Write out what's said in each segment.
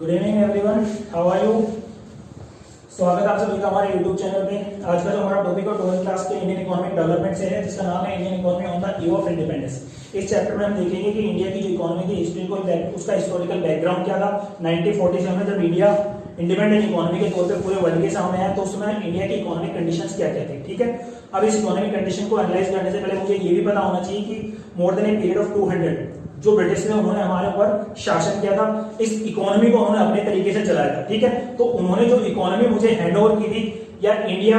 Good evening everyone, how are you. स्वागत है आप सभी का हमारे यूट्यूब चैनल पे। आज का जो हमारा टॉपिक है 12th क्लास के इंडियन इकोनॉमिक डेवलपमेंट से है, जिसका नाम है Indian economy on the eve of independence. इस चैप्टर में हम देखेंगे कि इंडिया की जो इकोनॉमी थी उसका हिस्टोरिकल बैकग्राउंड क्या था। 1947 में जब इंडिया इंडिपेंडेंट इकोनॉमी के तौर पे पूरे वर्ल्ड के सामने आया तो उसमें इंडिया की इकोनॉमिक कंडीशंस क्या क्या थी। ठीक है, अब इस इकोनॉमिक कंडीशन को एनालाइज करने से पहले मुझे ये भी पता होना चाहिए कि more than a period of 200 जो ब्रिटिश ने उन्होंने हमारे ऊपर शासन किया था, इस इकोनॉमी को उन्होंने अपने तरीके से चलाया था। ठीक है, तो उन्होंने जो इकोनॉमी मुझे हैंड ओवर की थी, या इंडिया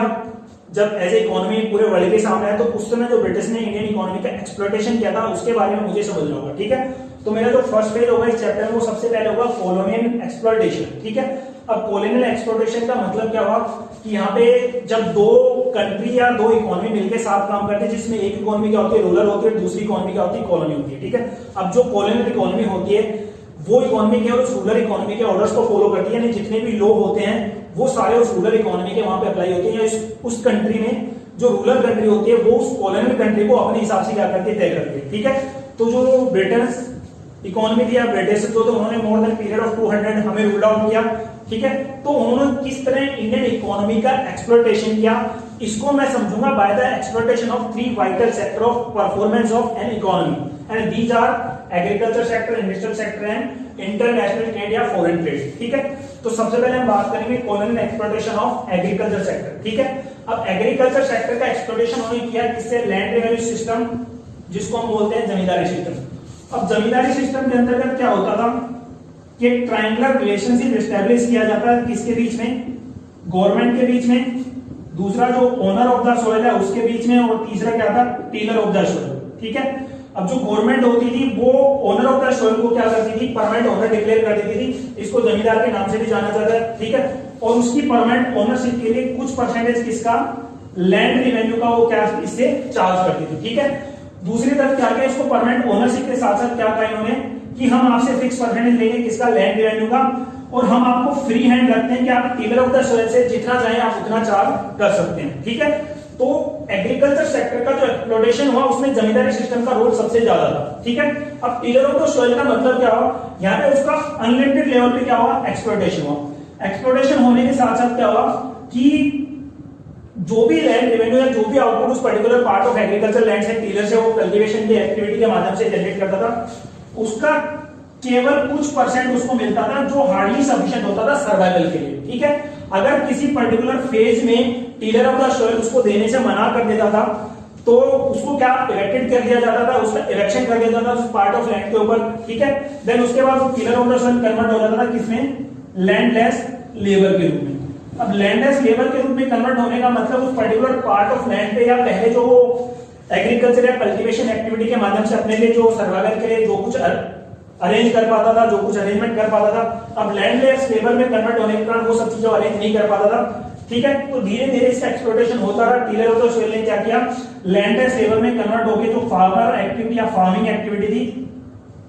जब एज ए इकोनॉमी पूरे वर्ल्ड के सामने आया तो उस समय जो ब्रिटिश ने इंडियन इकोनॉमी का एक्सप्लॉयटेशन किया था उसके बारे में मुझे समझना होगा। ठीक है, तो मेरा जो फर्स्ट पेज होगा इस चैप्टर में वो सबसे पहले होगा कॉलोनियल एक्सप्लॉयटेशन। ठीक है, अब कॉलोनियल एक्सप्लॉयटेशन का मतलब क्या हुआ कि यहाँ पे जब दो कंट्री या दो इकोनॉमी मिलकर साथ काम करते हैं, जिसमें एक इकोनॉमी क्या होती है रूरल होती है, दूसरी इकोनॉमी क्या होती है कॉलोनी होती है। ठीक है, अब जो कॉलोनियल इकोनॉमी होती है वो इकोनॉमी के और उस रूरल इकोनॉमी के ऑर्डर्स को फॉलो करती है, यानी जितने भी लोग होते हैं वो सारे उस रूरल इकोनॉमी के वहां पे अप्लाई होते हैं, या उस कंट्री में जो रूरल कंट्री होती है वो उस कॉलोनियल कंट्री को अपने हिसाब से क्या करती है, तय करती है। ठीक है, तो जो ब्रिटिश इकोनॉमी थी या ब्रिटिश तो उन्होंने मोर देन पीरियड ऑफ 200 हमें रूल आउट किया। ठीक है, तो उन्होंने किस तरह इंडियन इकोनॉमी का एक्सप्लॉयटेशन किया, इसको मैं समझूंगा by the exploitation of 3 vital sector of performance of an economy, and these are agriculture sector, industrial sector and international trade या फॉरेन ट्रेड। ठीक है, तो सबसे पहले हम बात करेंगे colonial exploitation of agriculture sector. ठीक है, अब एग्रीकल्चर सेक्टर का एक्सप्लॉयटेशन उन्होंने किया किससे, लैंड रेवेन्यू सिस्टम, जिसको हम बोलते हैं जमींदारी सिस्टम। अब जमींदारी सिस्टम के अंतर्गत क्या होता था कि ट्रायंगुलर रिलेशनशिप एस्टेब्लिश किया जाता है किसके बीच में, गवर्नमेंट के बीच में, दूसरा जो ओनर ऑफ द सॉइल है उसके बीच में, और तीसरा क्या था, टीलर ऑफ द सॉइल। ठीक है, अब जो गवर्नमेंट होती थी वो ओनर ऑफ द सॉइल को क्या करती थी, परमानेंट ओनर डिक्लेयर कर देती थी, इसको जमींदार के नाम से भी जाना जाता है। ठीक है, और उसकी परमानेंट ओनरशिप के लिए कुछ परसेंटेज किसका, लैंड रेवेन्यू का वो क्या इससे चार्ज करती थी। ठीक है, दूसरी तरफ क्या किया, इसको परमानेंट ओनरशिप के साथ साथ क्या कहा इन्होंने कि हम आपसे फिक्स परसेंटेज लेंगे किसका, लैंड रेवेन्यू का, और हम आपको फ्री हैंड रखते हैं कि आप टीलर ऑफ द सॉइल से जितना चाहे आप उतना चार्ज कर सकते हैं। ठीक है, तो एग्रीकल्चर सेक्टर का जो एक्सप्लॉयटेशन हुआ उसमें जमींदारी सिस्टम का रोल सबसे ज्यादा था। ठीक है, अब टीलर ऑफ द सॉइल का मतलब क्या हुआ, यहाँ पे उसका अनलिमिटेड लेवल पे क्या हुआ, एक्सप्लॉयटेशन हुआ। एक्सप्लॉयटेशन होने के साथ साथ क्या हुआ कि जो भी लैंड रेवेन्यू या जो भी आउटपुट उस particular part of agriculture land से टीलर से वो कल्टीवेशन की एक्टिविटी के माध्यम से जनरेट करता था, उसका केवल कुछ परसेंट उसको मिलता था जो हार्डली सफिशिएंट होता था सर्वाइवल के लिए। ठीक है, अगर किसी पर्टिकुलर फेज में टीलर ऑफ द सॉइल उसको देने से मना कर देता था तो उसको क्या इरेक्टेड कर दिया जाता था, उसका इरेक्शन कर दिया जाता था उस पार्ट ऑफ लैंड के ऊपर। ठीक है, देन उसके बाद वो tiller of the soil convert हो जाता था किसमें, लैंडलेस लेबर के रूप में। अब लैंडलेस लेबर के रूप में कन्वर्ट होने का मतलब उस पर्टिकुलर पार्ट ऑफ लैंड पे या पहले जो एग्रीकल्चर या कल्टीवेशन एक्टिविटी के माध्यम से अपने लिए जो सर्वाइवल के लिए जो कुछ अरेंज कर पाता था, जो कुछ अरेंजमेंट कर पाता था, अब लैंडलेस लेबर में कन्वर्ट होने के कारण वो सब चीजें अरेंज नहीं कर पाता था। ठीक है, तो धीरे धीरे इसका एक्सप्लॉयटेशन होता रहा। टीलर ऑफ द सॉइल ने क्या किया, लैंडलेस लेबर में कन्वर्ट होकर जो फार्मर एक्टिविटी या फार्मिंग एक्टिविटी थी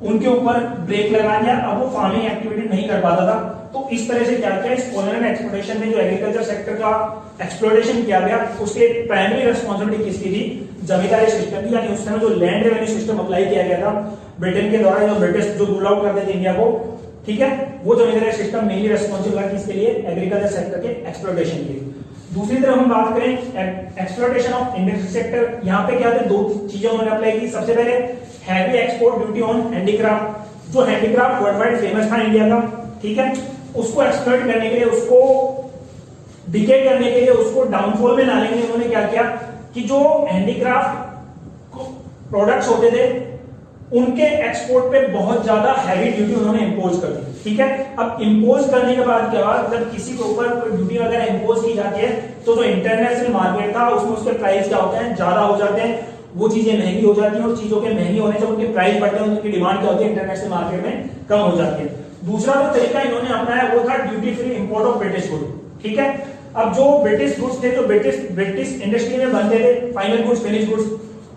उनके ऊपर ब्रेक लगा दिया, अब वो फार्मिंग एक्टिविटी नहीं कर पाता था। तो इस तरह से क्या किया, इस कॉलोनियल एक्सप्लॉयटेशन में जो एग्रीकल्चर सेक्टर का एक्सप्लॉयटेशन किया गया उसके प्राइमरी रिस्पांसिबिलिटी किसकी थी, जमींदारी सिस्टम की, यानी उस समय जो लैंड रेवेन्यू सिस्टम अप्लाई किया गया था ब्रिटेन के द्वारा, जो ब्रिटिश जो रूल आउट करते थे इंडिया को, ठीक है, वो जमींदारी सिस्टम मेनली रिस्पांसिबल है किसके लिए, एग्रीकल्चर सेक्टर के एक्सप्लॉयटेशन के लिए। दूसरी तरफ हम बात करें एक्सप्लॉयटेशन ऑफ इंडस्ट्रियल सेक्टर, यहाँ पे क्या थे, दो चीजें उन्होंने अप्लाई की। सबसे पहले heavy export duty on handicraft, जो हैंडीक्राफ्ट वर्ल्ड वाइड फेमस था इंडिया का। ठीक है, उसको एक्सप्लॉइट करने के लिए, उसको डिके करने के लिए, उसको डाउनफॉल में लाने के लिए उन्होंने क्या किया कि जो हैंडीक्राफ्ट प्रोडक्ट्स होते थे उनके एक्सपोर्ट पे बहुत ज्यादा हैवी ड्यूटी उन्होंने इंपोज कर दी। ठीक है, अब इंपोज करने के बाद क्या हुआ, जब किसी के ऊपर कोई ड्यूटी वगैरह इंपोज की जाती है तो जो इंटरनेशनल मार्केट था उसमें उसके प्राइस क्या होते हैं, ज्यादा हो जाते हैं, वो चीजें महंगी हो जाती हैं, और चीजों के महंगी होने से उनके प्राइस बढ़ते हैं, उनकी डिमांड क्या होती है इंटरनेशनल मार्केट में कम हो जाती है। दूसरा जो तरीका इन्होंने अपनाया वो था duty free import of British good. ठीक है, अब जो ब्रिटिश गुड्स थे, जो ब्रिटिश इंडस्ट्री में बनते थे, फाइनल गुड्स, फिनिश गुड्स,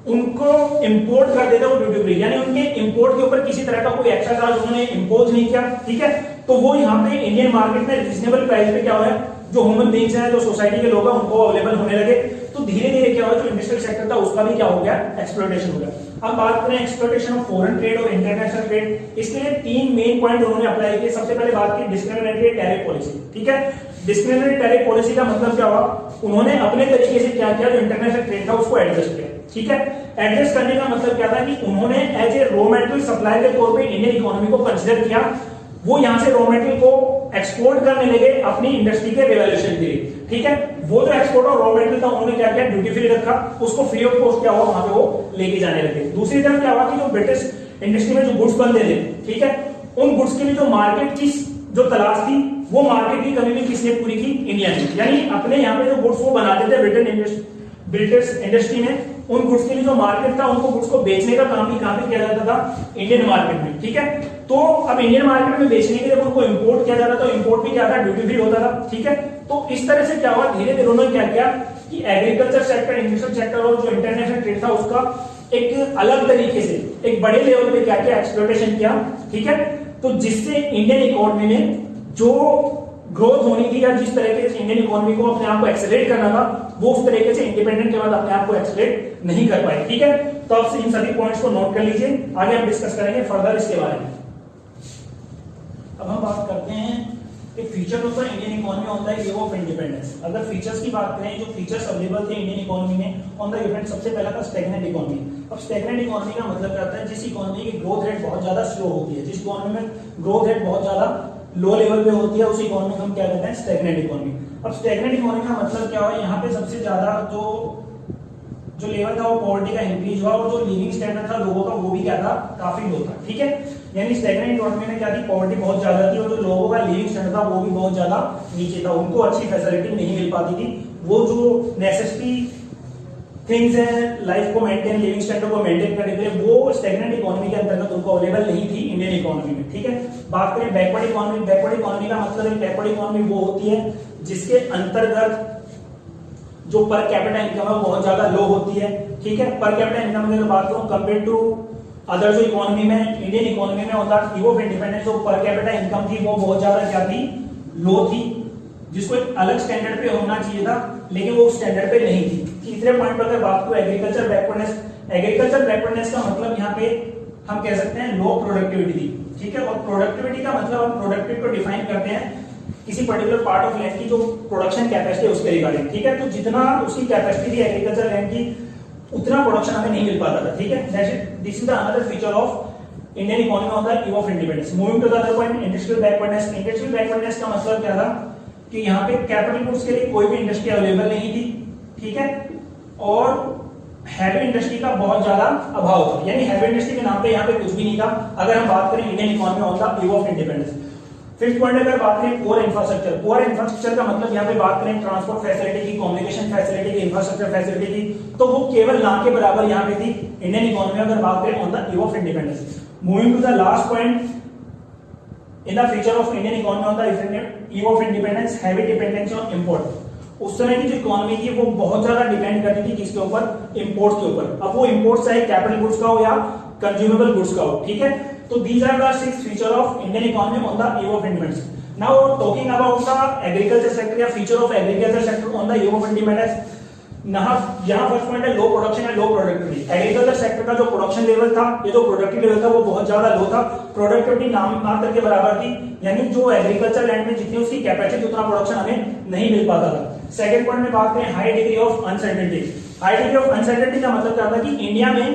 उनको इंपोर्ट कर देते वो ड्यूटी फ्री, यानी उनके इंपोर्ट के ऊपर किसी तरह का कोई एक्स्ट्रा चार्ज उन्होंने इंपोज नहीं किया। ठीक है, तो वो यहाँ पे इंडियन मार्केट में रीजनेबल प्राइस पे क्या हुआ है, जो ह्यूमन बींग्स हैं, जो सोसाइटी के लोग हैं, उनको अवेलेबल होने लगे। तो धीरे धीरे क्या हुआ, जो इंडस्ट्रियल सेक्टर था उसका भी क्या हो गया, एक्सप्लॉयटेशन हो गया। अब बात करें एक्सप्लॉयटेशन ऑफ फॉरेन ट्रेड और इंटरनेशनल ट्रेड, इसके लिए 3 मेन पॉइंट उन्होंने अप्लाई किए। सबसे पहले बात की डिस्क्रिमिनेटरी टैरिफ पॉलिसी, ठीक है। डिस्क्रिमिनेटरी टैरिफ पॉलिसी का मतलब क्या हुआ, उन्होंने अपने तरीके से क्या किया, जो इंटरनेशनल ट्रेड था उसको एडजस्ट किया, ठीक है। एडजस्ट करने का मतलब क्या था कि उन्होंने as a raw material supply के तौर पे इंडियन इकोनॉमी को कंसीडर किया। वो यहां से रॉ मटेरियल को एक्सपोर्ट करने लगे अपनी इंडस्ट्री के रिवॉल्यूशन के लिए, ठीक है। वो जो एक्सपोर्ट और रॉ मटेरियल था उन्होंने क्या किया, ड्यूटी फ्री रखा, उसको फ्री ऑफ कॉस्ट क्या हुआ वहां पे वो लेके जाने लगे। दूसरी तरफ क्या हुआ कि जो ब्रिटिश इंडस्ट्री में जो गुड्स बनते थे, ठीक है, उन गुड्स के लिए जो मार्केट की जो तलाश थी, वो मार्केट की कमी भी किसने पूरी की, इंडिया ने। यानी अपने यहाँ पे जो गुड्स वो बनाते थे ब्रिटिश इंडस्ट्री में, उन गुड्स के लिए जो मार्केट था, उनको गुड्स को बेचने का काम भी कहां पे किया जाता था, इंडियन मार्केट में, ठीक है। तो अब इंडियन मार्केट में बेचने के लिए उनको इंपोर्ट किया जाता था, तो इंपोर्ट भी क्या था, ड्यूटी फ्री होता था, ठीक है। तो इस तरह से क्या हुआ, धीरे धीरे उन्होंने क्या किया कि एग्रीकल्चर सेक्टर, इंडस्ट्रियल सेक्टर और जो इंटरनेशनल ट्रेड था उसका एक अलग तरीके से एक बड़े लेवल पे क्या किया, एक्सप्लॉयटेशन किया, ठीक है। तो जिससे इंडियन इकोनॉमी में जो ग्रोथ होनी थी या जिस तरीके से इंडियन इकोनॉमी को अपने आप को एक्सेलरेट करना था, वो उस तरीके से इंडिपेंडेंट के बाद अपने आप को एक्सेलरेट नहीं कर पाए, ठीक है। तो आप इन सभी पॉइंट्स को नोट कर लीजिए, आगे हम डिस्कस करेंगे फर्दर इसके बारे में। अब हम बात करते हैं कि feature of the Indian economy on the eve of independence. अगर फीचर्स की बात करें, जो फीचर्स अवेलेबल थे इंडियन इकोनॉमी में ऑन द इवेंट, सबसे पहला था स्टैग्नेंट इकोनॉमी। अब स्टैग्नेंट इकोनॉमी का मतलब क्या होता है, जिस इकोनॉमी की ग्रोथ रेट बहुत ज्यादा स्लो होती है, जिस इकोनॉमी में ग्रोथ रेट बहुत ज्यादा लो लेवल पे होती है, उस इकोनॉमी को हम क्या कहते हैं, स्टैग्नेंट इकोनॉमी। अब स्टैग्नेंट इकोनॉमी का मतलब क्या हुआ, यहाँ पे सबसे ज्यादा जो लेवल था वो पॉवर्टी का इंक्रीज हुआ, और जो लिविंग स्टैंडर्ड था लोगों का वो भी क्या था, काफी लो था, ठीक है। यानी स्टैग्नेंट इकोनॉमी में क्या थी, पॉवर्टी बहुत ज्यादा थी और जो लोगों का लिविंग स्टैंडर्ड था वो भी बहुत ज्यादा नीचे था, उनको अच्छी फैसिलिटी नहीं मिल पाती थी। वो जो नेसेसिटी थिंग्स है लाइफ को मेंटेन, लिविंग स्टैंडर्ड को मेंटेन करने के लिए, वो स्टैग्नेंट इकोनॉमी के अंतर्गत उनको अवेलेबल नहीं थी इंडियन इकोनॉमी में, ठीक है। बात करें बैकवर्ड इकोनॉमी, बैकवर्ड इकोनॉमी का मतलब है, बैकवर्ड इकोनॉमी वो होती है जिसके अंतर्गत जो पर कैपिटा इनकम है वो बहुत ज्यादा लो होती है, ठीक है। पर कैपिटा इनकम की अगर बात करूं कंपेयर टू अदर जो इकोनॉमी में, इंडियन इकोनॉमी में होता है ईव ऑफ इंडिपेंडेंस, जो पर कैपिटा इनकम थी वो बहुत ज्यादा क्या थी, लो थी, जिसको एक अलग स्टैंडर्ड पे होना चाहिए था, लेकिन वो स्टैंडर्ड पे नहीं थी। तीसरे पॉइंट पर अगर बात करें एग्रीकल्चर बैकवर्डनेस, एग्रीकल्चर बैकवर्डनेस का मतलब यहाँ पे हम कह सकते हैं लो प्रोडक्टिविटी थी, ठीक है। और प्रोडक्टिविटी का मतलब हम प्रोडक्टिविटी को डिफाइन करते हैं किसी पर्टिकुलर पार्ट ऑफ लैंड की जो प्रोडक्शन कैपेसिटी है उसके रिगार्डिंग, ठीक है। तो जितना उसकी कैपेसिटी थी एग्रीकल्चर लैंड की, उतना प्रोडक्शन हमें नहीं मिल पाता था, ठीक है। This is the another feature of Indian economy on the eve of independence. Moving to the other point, industrial backwardness. Industrial backwardness का मतलब क्या था कि यहाँ पे कैपिटल गुड्स के लिए कोई भी इंडस्ट्री अवेलेबल नहीं थी, ठीक है। और हैवी इंडस्ट्री का बहुत ज्यादा अभाव था, यानी हैवी इंडस्ट्री के नाम पे यहाँ पे कुछ भी नहीं था, अगर हम बात करें Indian economy on the eve of independence. Fifth point अगर बात करें पुअर इंफ्रास्ट्रक्चर, पुअर इंफ्रास्ट्रक्चर का मतलब यहाँ पे बात करें ट्रांसपोर्ट फैसिलिटी की, कम्युनिकेशन फैसिलिटी की, इंफ्रास्ट्रक्चर फैसिलिटी की, तो वो केवल ना के बराबर यहाँ पे थी इंडियन इकोनॉमी अगर बात करें on the eve of independence. Moving to the last point in the feature of Indian economy on the eve of independence, heavy dependency on import. उस समय की जो इकोनॉमी थी वो बहुत ज्यादा डिपेंड करती थी किसके ऊपर, इंपोर्ट के ऊपर। अब वो इंपोर्ट चाहे कैपिटल गुड्स का हो या कंज्यूमेबल गुड्स का हो, ठीक है। तो these are the 6 feature of Indian economy on the eve of independence. Now talking about the agriculture sector या feature of agriculture sector on the eve of independence. यहाँ फर्स्ट पॉइंट है लो production है लो productivity. Agriculture sector का जो production level था, ये जो productive level था वो बहुत ज्यादा लो था, प्रोडक्टिविटी नाम मात्र के बराबर थी, यानी जो एग्रीकल्चर लैंड में जितनी उसकी कैपेसिटी उतना प्रोडक्शन हमें नहीं मिल पाता था। सेकंड पॉइंट में बात करें high degree of uncertainty. High degree of uncertainty का मतलब क्या था कि इंडिया में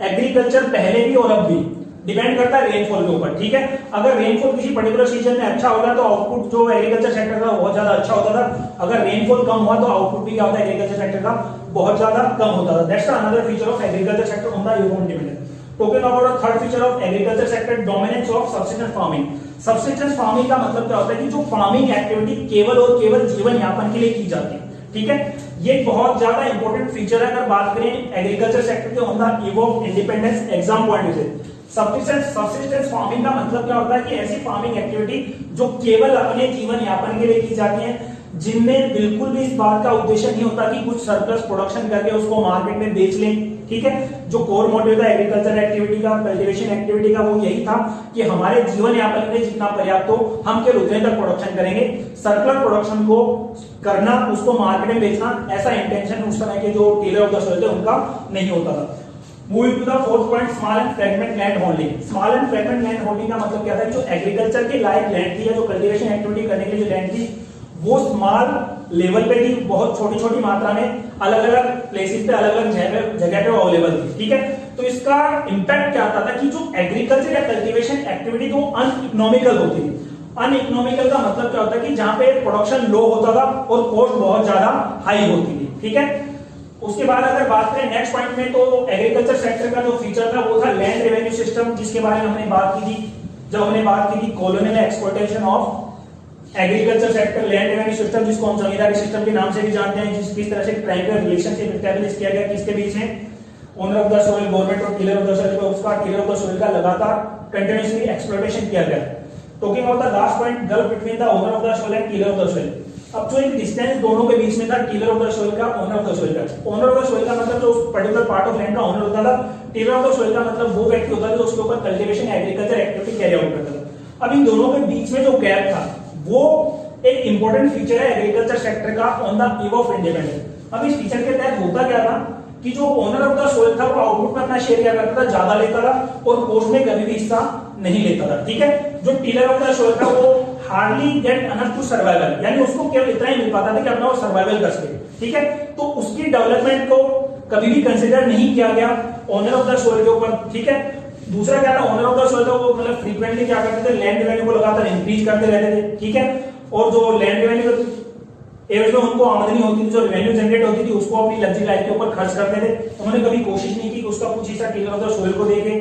एग्रीकल्चर पहले भी और अब भी डिपेंड करता है रेनफॉल के ऊपर, ठीक है। अगर रेनफॉल किसी पर्टिकुलर सीजन में अच्छा होगा तो आउटपुट जो एग्रीकल्चर सेक्टर का बहुत ज्यादा अच्छा होता था, अगर रेनफॉल कम हुआ तो आउटपुट भी क्या होता है एग्रीकल्चर सेक्टर का बहुत ज्यादा कम होता था। That's another feature of agriculture sector on the eve of independence. Talking about third feature of agriculture sector, dominance of subsistence farming. Subsistence farming का मतलब क्या होता है कि जो फार्मिंग एक्टिविटी केवल और केवल जीवन यापन के लिए की जाती है, ठीक है। ये बहुत ज्यादा इंपॉर्टेंट फीचर है अगर बात करें एग्रीकल्चर सेक्टर के on the eve of independence exam point से। सब्सिस्टेंस फार्मिंग का मतलब क्या होता है कि ऐसी फार्मिंग एक्टिविटी जो केवल अपने जीवन यापन के लिए की जाती है, जिनमें बिल्कुल भी इस बात का उद्देश्य नहीं होता कि कुछ सरप्लस प्रोडक्शन करके उसको मार्केट में बेच लें, ठीक है। जो कोर मोटिव था एग्रीकल्चर एक्टिविटी का, कल्टीवेशन एक्टिविटी का, वो यही था कि हमारे जीवन यापन में जितना पर्याप्त हो हम केवल उतने तक प्रोडक्शन करेंगे, सरप्लस प्रोडक्शन को करना, उसको मार्केट में बेचना, ऐसा इंटेंशन उस समय के जो टीलर ऑफ द सॉइल थे उनका नहीं होता था। Moving to the fourth point, small and fragment land holding. Small and fragment land holding का मतलब क्या था, जो एग्रीकल्चर के लायक लैंड थी या जो कल्टीवेशन एक्टिविटी करने के लिए लैंड थी वो स्मॉल लेवल पे थी, बहुत छोटी छोटी मात्रा में अलग अलग प्लेसेस पे अलग अलग जगह पे अवेलेबल थी, ठीक है। तो इसका इंपैक्ट क्या आता था कि जो एग्रीकल्चर या कल्टीवेशन एक्टिविटी वो अनइकोनॉमिकल होती थी। अनइकोनॉमिकल का मतलब क्या होता है कि जहां पे प्रोडक्शन लो होता था और कॉस्ट बहुत ज्यादा हाई होती थी, ठीक है। उसके बाद अगर बात करें नेक्स्ट पॉइंट में, तो एग्रीकल्चर सेक्टर का जो फीचर था वो था लैंड रेवेन्यू सिस्टम, जिसके बारे में हमने बात की थी जब हमने बात की थी colonial exploitation of agriculture sector. Land revenue system जिसको हम जमींदारी सिस्टम के नाम से भी जानते हैं, किस तरह से ट्रायंगुलर रिलेशनशिप एस्टैब्लिश किया गया किसके बीच में, owner of the soil government और टीलर ऑफ द सॉइल, उसका टीलर ऑफ द सॉइल का लगातार कंटिन्यूअसली एक्सप्लॉयटेशन किया गया। Talking about the last point, gulf between the owner of the soil and tiller of the soil. अब जो एक distance दोनों के बीच में था टीलर ऑफ द सॉइल का, ओनर ऑफ द सॉइल का। ओनर ऑफ द सॉइल का मतलब जो उस पर्टिकुलर पार्ट ऑफ लैंड का ओनर होता था, टीलर ऑफ द सॉइल का मतलब वो व्यक्ति होता था जो उसके ऊपर cultivation agriculture activity carry out करता था। अब इन दोनों के बीच में जो गैप था वो एक इंपॉर्टेंट फीचर है एग्रीकल्चर सेक्टर का on the eve of independence. अब इस फीचर के तहत होता क्या था कि जो ओनर ऑफ द सॉइल था वो आउटपुट में अपना शेयर क्या करता था, ज्यादा लेता था और कॉस्ट में कभी भी हिस्सा नहीं लेता था, ठीक है। जो टीलर ऑफ द सॉइल था वो hardly get enough to survival, यानी उसको केवल इतना ही मिल पाता था कि अपना वो सर्वाइवल कर सके, ठीक है। तो उसकी डेवलपमेंट को कभी भी कंसिडर नहीं किया गया ओनर ऑफ द सॉइल के ऊपर, ठीक है। दूसरा क्या था, ओनर ऑफ द सॉइल था वो मतलब फ्रीक्वेंटली क्या करते थे, लैंड रेवेन्यू को लगातार इंक्रीज करते रहते थे, ठीक है। और जो लैंड रेवेन्यू एवरेज में उनको आमदनी होती थी, जो रेवेन्यू जनरेट होती थी उसको अपनी लग्जरी लाइफ के ऊपर खर्च करते थे। उन्होंने कभी कोशिश नहीं की कि उसका कुछ हिस्सा टीलर ऑफ द सॉइल को देके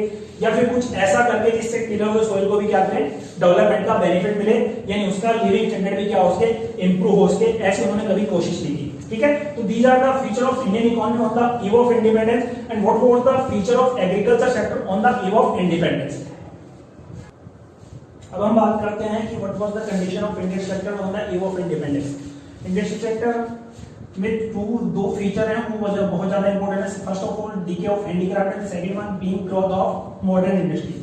या फिर कुछ ऐसा करके जिससे टीलर ऑफ द सॉइल को भी क्या करें, डेवलपमेंट का बेनिफिट मिले, यानी उसका लिविंग स्टैंडर्ड भी क्या हो सके, इंप्रूव हो सके, ऐसे उन्होंने कभी कोशिश नहीं की, ठीक है। तो these are the feature of Indian economy on the eve of independence and what was the feature of agriculture sector on the eve of independence. अब हम बात करते हैं कि what was the condition of Indian sector on the eve of independence. Indian sector में दो feature हैं वो बहुत ज्यादा इंपॉर्टेंट है। First of all decay of handicraft and second one being growth of modern industry,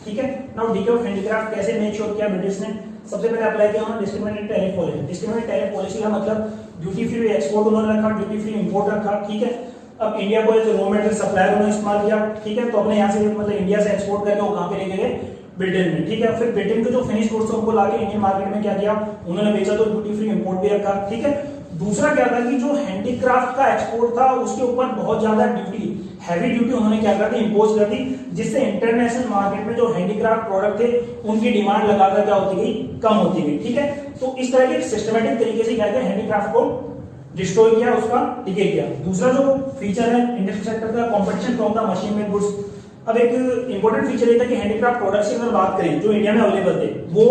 ठीक है। नाउ डीके ऑफ हैंडीक्राफ्ट कैसे मेक श्योर किया ब्रिटिश ने, सबसे पहले अप्लाई किया उन्होंने discriminate tariff policy. Discriminate tariff policy का मतलब ड्यूटी फ्री एक्सपोर्ट उन्होंने रखा, ड्यूटी फ्री इंपोर्ट रखा, ठीक है। अब इंडिया को एज रॉ मटेरियल सप्लायर उन्होंने इस्तेमाल किया, ठीक है। तो अपने यहाँ से मतलब इंडिया से एक्सपोर्ट करके वो कहां पे लेके गए, ब्रिटेन में, ठीक है। फिर ब्रिटेन के जो फिनिश गुड्स उनको लाके इंडियन मार्केट में क्या किया, उन्होंने बेचा, तो ड्यूटी फ्री इंपोर्ट भी रखा, ठीक है। दूसरा क्या था कि जो हैंडीक्राफ्ट का एक्सपोर्ट था उसके ऊपर बहुत ज्यादा ड्यूटी, हैवी ड्यूटी उन्होंने क्या कर दी, इंपोज कर दी, जिससे इंटरनेशनल मार्केट में जो हैंडीक्राफ्ट प्रोडक्ट थे उनकी डिमांड लगातार क्या होती गई, कम होती गई, ठीक है। तो इस तरह के सिस्टमेटिक तरीके से क्या किया, हैंडीक्राफ्ट को डिस्ट्रॉय किया, उसका डिके किया। दूसरा जो फीचर है इंडस्ट्रियल सेक्टर का, competition from the machine made goods. अब एक इंपॉर्टेंट फीचर ये था कि हैंडीक्राफ्ट प्रोडक्ट्स की अगर बात करें जो इंडिया में अवेलेबल थे वो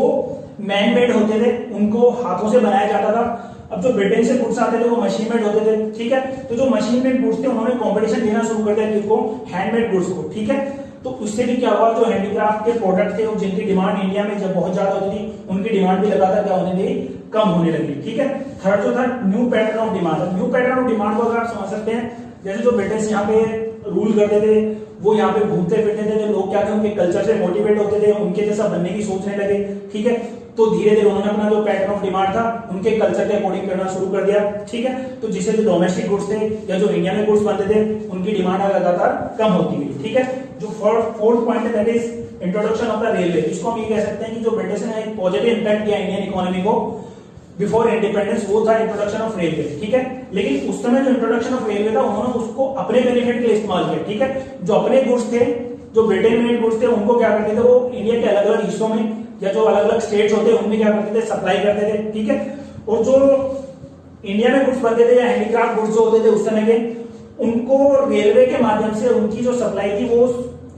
मैन मेड होते थे, उनको हाथों से बनाया जाता था। अब जो ब्रिटेन से गुड्स आते थे वो मशीन मेड होते थे, ठीक है। तो जो मशीन मेड गुड्स थे उन्होंने कंपटीशन देना शुरू कर दिया किसको, हैंडमेड गुड्स को, ठीक है। तो उससे भी क्या हुआ, जो हैंडीक्राफ्ट के प्रोडक्ट थे जिनकी डिमांड इंडिया में जब बहुत ज्यादा होती थी उनकी डिमांड भी लगातार क्या होने लगी, कम होने लगी, ठीक है। थर्ड जो था new pattern of demand. New pattern of demand को अगर आप समझ सकते हैं, जैसे जो ब्रिटिश यहाँ पे रूल करते थे वो यहाँ पे घूमते फिरते थे, जो लोग क्या थे उनके कल्चर से मोटिवेट होते थे, उनके जैसा बनने की सोचने लगे, ठीक है। तो धीरे धीरे उन्होंने अपना जो पैटर्न ऑफ डिमांड था उनके कल्चर के अकॉर्डिंग करना शुरू कर दिया, ठीक है। तो जिससे जो डोमेस्टिक गुड्स थे या जो इंडिया में गुड्स बनते थे उनकी डिमांड लगातार कम होती गई, ठीक है। जो फोर्थ पॉइंट है that is introduction of the railway. इसको हम ये कह सकते हैं कि जो ब्रिटिश ने एक पॉजिटिव इंपैक्ट किया इंडियन इकोनॉमी को बिफोर इंडिपेंडेंस, वो था इंट्रोडक्शन ऑफ रेलवे, ठीक है। लेकिन उस समय जो इंट्रोडक्शन ऑफ रेलवे था उन्होंने उसको अपने बेनिफिट के लिए इस्तेमाल किया, ठीक है। जो अपने गुड्स थे, जो ब्रिटेन मेड गुड्स थे, उनको क्या करते थे वो इंडिया के अलग अलग हिस्सों में या जो अलग अलग स्टेट्स होते हैं उनमें क्या करते थे, सप्लाई करते थे, ठीक है। और जो इंडिया में गुड्स बनते थे या हैंडीक्राफ्ट गुड्स जो होते थे उस समय के, उनको रेलवे के माध्यम से उनकी जो सप्लाई थी वो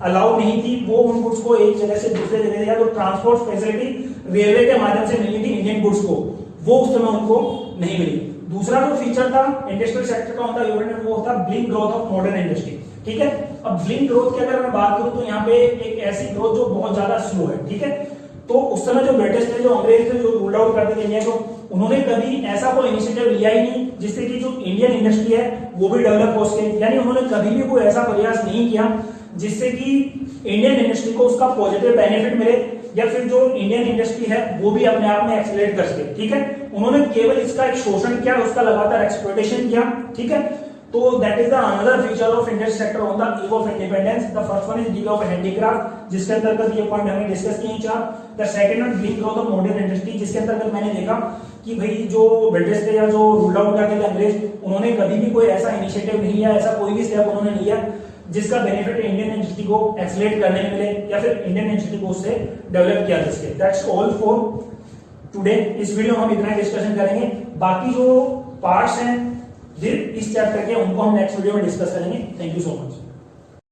अलाउ नहीं थी, वो उन गुड्स को एक जगह से दूसरे जगह या तो ट्रांसपोर्ट फैसिलिटी रेलवे के माध्यम से मिली थी इंडियन गुड्स को, वो उस समय उनको नहीं मिली। दूसरा जो फीचर था इंडस्ट्रियल सेक्टर का होता है वो था blink growth of modern industry, ठीक है। अब ब्लिंक ग्रोथ की अगर मैं बात करूं तो यहाँ पे एक ऐसी ग्रोथ जो बहुत ज्यादा स्लो है, ठीक है। तो उस समय जो ब्रिटिश थे, जो अंग्रेज थे, जो रूल आउट करते थे इंडिया को, उन्होंने कभी ऐसा कोई इनिशिएटिव लिया ही नहीं जिससे कि जो इंडियन इंडस्ट्री है वो भी डेवलप हो सके, यानी उन्होंने कभी भी कोई ऐसा प्रयास नहीं किया जिससे कि इंडियन इंडस्ट्री को उसका पॉजिटिव बेनिफिट मिले या फिर जो इंडियन इंडस्ट्री है वो भी अपने आप में एक्सेलरेट कर सके। ठीक है, उन्होंने केवल इसका एक शोषण किया, उसका लगातार एक्सप्लॉइटेशन किया। ठीक है, तो that is the another feature of industry sector on the eve of independence. The first one is deal of handicraft, जिसके अंतर्गत ये पॉइंट हमने डिस्कस किए चार। The second one green growth of modern industry, जिसके अंतर्गत मैंने देखा कि भाई जो ब्रिटिश थे या जो रूल आउट करते थे अंग्रेज, उन्होंने कभी भी कोई ऐसा इनिशिएटिव नहीं लिया, ऐसा कोई भी स्टेप उन्होंने लिया जिसका बेनिफिट इंडियन इंडस्ट्री को एक्सेलरेट करने में मिले या फिर इंडियन इंडस्ट्री को उससे डेवलप किया जा सके। That's all for today. इस वीडियो में हम इतना डिस्कशन करेंगे, बाकी जो पार्ट्स हैं इस चैप्टर के उनको हम नेक्स्ट वीडियो में डिस्कस करेंगे। Thank you so much.